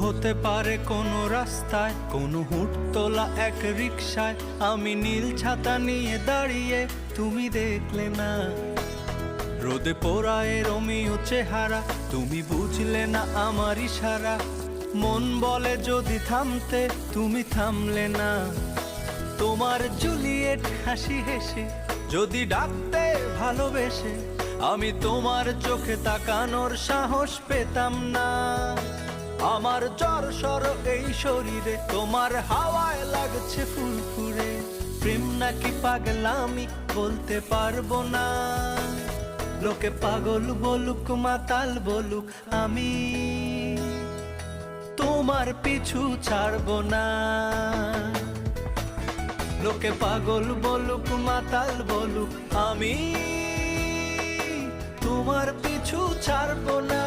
হতে পারে কোনো রাস্তায়, কোনো হুটতোলা এক রিকশায় আমি নীল ছাতা নিয়ে দাঁড়িয়ে, তুমি দেখলে না। রোদে পোড়ায় রোমিও চেহারা, তুমি বুঝলে না আমার ইশারা। মন বলে যদি থামতে, তুমি থামলে না। তোমার জুলিয়েট হাসি হেসে যদি ডাকতে ভালোবেসে, আমি তোমার চোখে তাকানোর সাহস পেতাম না। আমার জ্বর সর এই শরীরে, তোমার হাওয়ায় লাগছে ফুরফুরে। প্রেম নাকি পাগলামি বলতে পারবো না। লোকে পাগল বলুক মাতাল বলুক, আমি তোমার পিছু ছাড়বো না। লোকে পাগল বলুক মাতাল বলুক, আমি তোমার পিছু ছাড়বো না।